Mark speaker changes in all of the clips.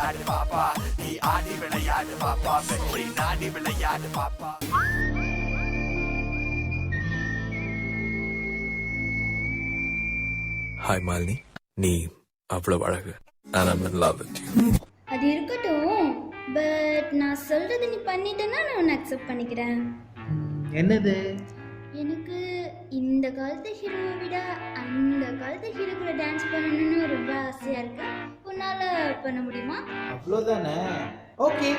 Speaker 1: விளையாடு பாப்பா, நீ ஆடி விளையாடு பாப்பா, வெற்றி நாடி விளையாடு பாப்பா.
Speaker 2: ஹாய் மாலினி, நீ அவ்வளவு அழகு. And I'm in love with you.
Speaker 3: அது இருக்கட்டும், பட் நான் சொல்றது நீ பண்ணிட்டேன்னா நான் உன்னை அக்செப்ட் பண்ணிக்கிறேன்.
Speaker 4: என்னது?
Speaker 3: எனக்கு இந்த காலத்து ஹீரோவை விட அந்த காலத்து ஹீரோ கூட டான்ஸ் பண்ணணும்னு ரொம்ப ஆசையா இருக்கு. உன்னால பண்ண முடியுமா?
Speaker 4: அவ்வளோதானே? ஓகே.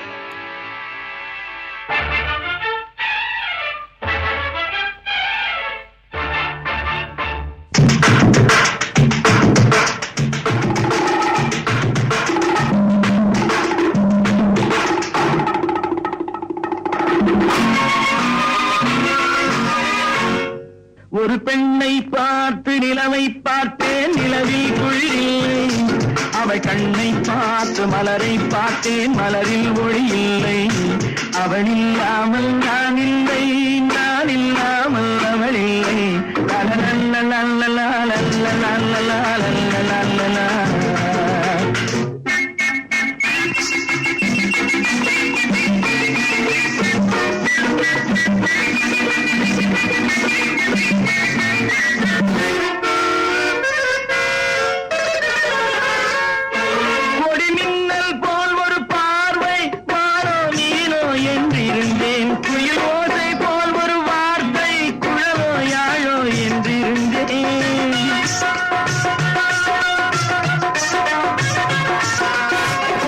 Speaker 5: ஒரு பெண்ணை பார்த்து நிலவை பார்த்தேன், நிலவில் குளிரில்லை. அவள் கண்ணை பார்த்து மலரை பார்த்தேன், மலரில் ஒளி இல்லை. அவள் இல்லாமல் நான் இல்லை, நான் இல்லாமல் அவள் இல்லை.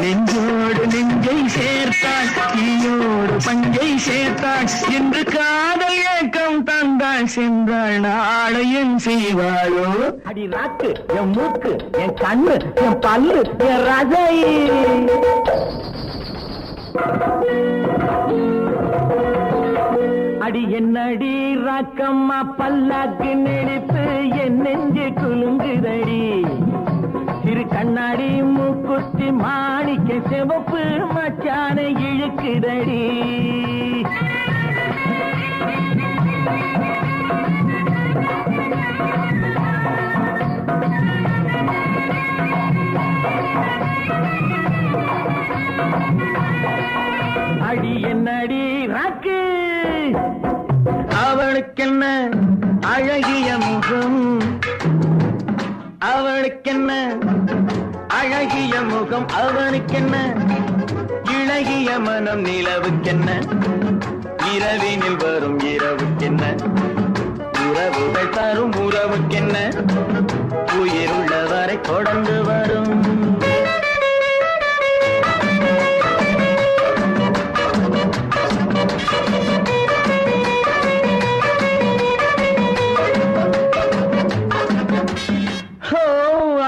Speaker 5: நெஞ்சோடு நெஞ்சை சேர்த்தாள், தீயோடு பஞ்சை சேர்த்தாள், என்று காதல் ஏக்கம் தந்தாள், சென்றாள் நாளை என் செய்வாளோ. அடி நாக்கு, என் மூக்கு, என் கண்ணு, என் பல்லு, என் ரசை. அடி என்னடி ராக்கம்மா பல்லாக்கு நெளிப்பு, என் நெஞ்சு குலுங்குதடி. திரு கண்ணாடி மூக்குத்தி மாணிக்க சிவப்பு மச்சான இழுக்குதடி. அடி என்னடி ராக்கு, அவளுக்கென்ன அழகிய முகம், அவளுக்கென்ன அழகிய முகம், அவனுக்கென்ன இழகிய மனம், நிலவுக்கென்ன இரவினில் வரும் இரவுக்கென்ன, உறவுகள் தரும் உறவுக்கென்ன, உயிருள்ளவரை தொடர்ந்து வரும்.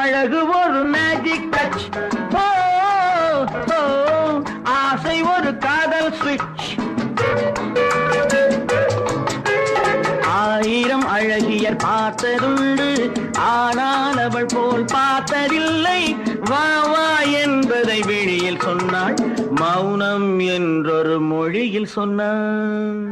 Speaker 5: அழகு ஒரு மேஜிக் டச், ஆசை ஒரு காதல் ஸ்விட்ச். ஆயிரம் அழகியர் பார்த்ததுண்டு, ஆனால் அவள் போல் பார்த்ததில்லை. வா வா என்பதை வெளியில் சொன்னாள், மௌனம் என்றொரு மொழியில் சொன்னாள்.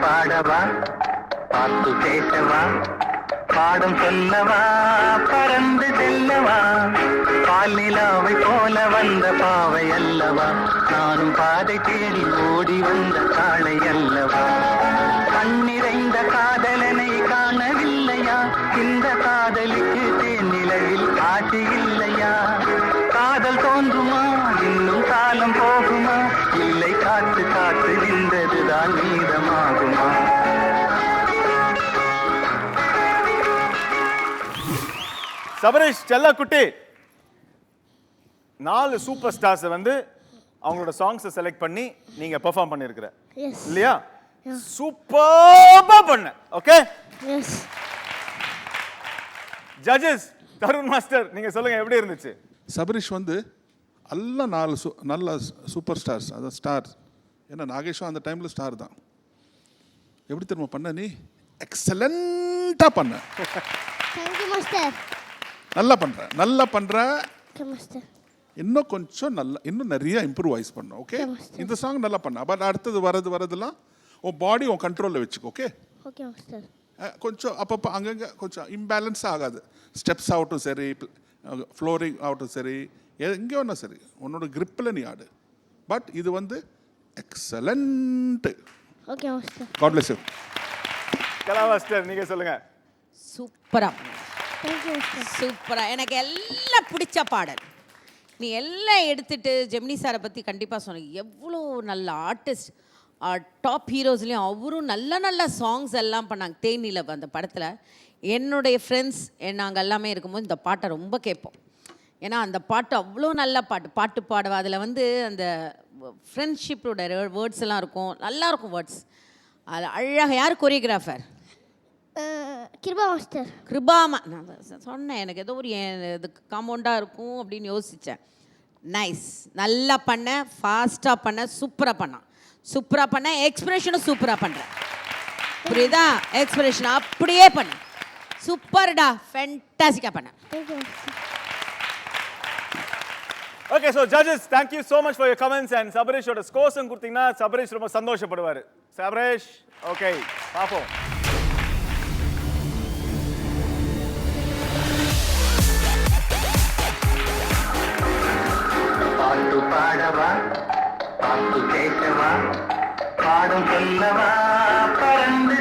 Speaker 5: பாடவா, பாட்டு பேசவா, பாடம் சொல்லவா, பறந்து செல்லவா, பால் நிலாவை போல வந்த பாவை அல்லவா, நானும் பாதை தேடி ஓடி வந்த காளை அல்லவா. கண்ணிறைந்த காதலனை காணவில்லையா, இந்த காதலுக்கு தேனிலவில் ஆட்சி இல்லையா. காதல் தோன்றுமா, இன்னும் காலம் போகுமா, இல்லை காத்து காத்து நின்றதுதான் மீதமாகுமா.
Speaker 6: சபரீஷ் செல்லக்குட்டி, 4 சூப்பர் ஸ்டார்ஸ் வந்து அவங்களோட சாங்ஸை செலக்ட் பண்ணி நீங்க பெர்ஃபார்ம் பண்ணிருக்கிற இல்லையா? சூப்பர்பா பண்ண. ஓகே, ஜட்ஜஸ் தருண் மாஸ்டர், நீங்க சொல்லுங்க எப்படி இருந்துச்சு?
Speaker 7: சபரீஷ் வந்து எல்லாம் 4 நல்ல சூப்பர் ஸ்டார்ஸ், அதான் ஸ்டார். ஏன்னா நாகேஷும் அந்த டைமில் ஸ்டார் தான். எப்படி திரும்ப பண்ண நீ? எக்ஸலண்ட்டாக பண்ண.
Speaker 8: Thank you master.
Speaker 7: நல்லா பண்ணுற.
Speaker 8: Okay master.
Speaker 7: இன்னும் கொஞ்சம் இன்னும் நிறைய இம்ப்ரூவைஸ் பண்ண. ஓகே, இந்த சாங் நல்லா பண்ண. பட் அடுத்தது வரதுலாம் உன் பாடி உன் கண்ட்ரோலில் வச்சுக்கோ. Okay
Speaker 8: okay master.
Speaker 7: கொஞ்சம் அப்பப்போ அங்கங்கே கொஞ்சம் இம்பேலன்ஸ் ஆகாது. ஸ்டெப்ஸ் ஆகட்டும் சரி, ஃப்ளோரிங் ஆகட்டும் சரி, எங்கே வேணா சரி, உன்னோட கிரிப்பில் நீ ஆடு. பட் இது வந்து excellent.
Speaker 8: Okay master.
Speaker 7: God bless you.
Speaker 6: Kala master நீங்க சொல்லுங்க.
Speaker 9: சூப்பரா
Speaker 8: தேங்க்யூ மாஸ்டர்.
Speaker 9: சூப்பரா, எனக்கு எல்லாம் பிடிச்ச பாடல். நீ எல்லாம் எடுத்துட்டு ஜெமினி சாரை பற்றி கண்டிப்பாக சொன்ன. எவ்வளோ நல்ல ஆர்டிஸ்ட், டாப் ஹீரோஸ்லேயும் அவரும் நல்ல நல்ல சாங்ஸ் எல்லாம் பண்ணாங்க. தேனியில் அந்த படத்தில் என்னுடைய ஃப்ரெண்ட்ஸ் நாங்கள் எல்லாமே இருக்கும்போது இந்த பாட்டை ரொம்ப கேட்போம். ஏன்னா அந்த பாட்டு அவ்வளோ நல்ல பாட்டு பாடுவா. அதில் வந்து அந்த ஃப்ரெண்ட்ஷிப்போட வேர்ட்ஸ் எல்லாம் இருக்கும், நல்லாயிருக்கும் வேர்ட்ஸ். அது அழகாக. யார் கொரியோகிராஃபர்?
Speaker 8: கிருபா மாஸ்டர்.
Speaker 9: கிருபாமா. நான் சொன்னேன் எனக்கு ஏதோ ஒரு இது காம்பவுண்டாக இருக்கும் அப்படின்னு யோசித்தேன். நைஸ், நல்லா பண்ண, ஃபாஸ்ட்டாக பண்ண, சூப்பராக பண்ண, எக்ஸ்பிரஷனும் சூப்பராக பண்ணுறேன். புரியுதா? எக்ஸ்பிரஷன் அப்படியே பண்ண, சூப்பர்டா, ஃபென்டாஸ்டிக்காக பண்ண.
Speaker 8: Thank you master.
Speaker 6: Okay, so judges thank you so much for your comments. And சபரேஷோட ஸ்கோர்ஸும் கொடுத்தீங்கன்னா சபரேஷ் ரொம்ப சந்தோஷப்படுவார். சபரேஷ், ஓகே பார்ப்போம்.
Speaker 5: பாட்டு பாடவா, பாட்டு கேட்கவா, பாடம் சொல்லவா, பறந்து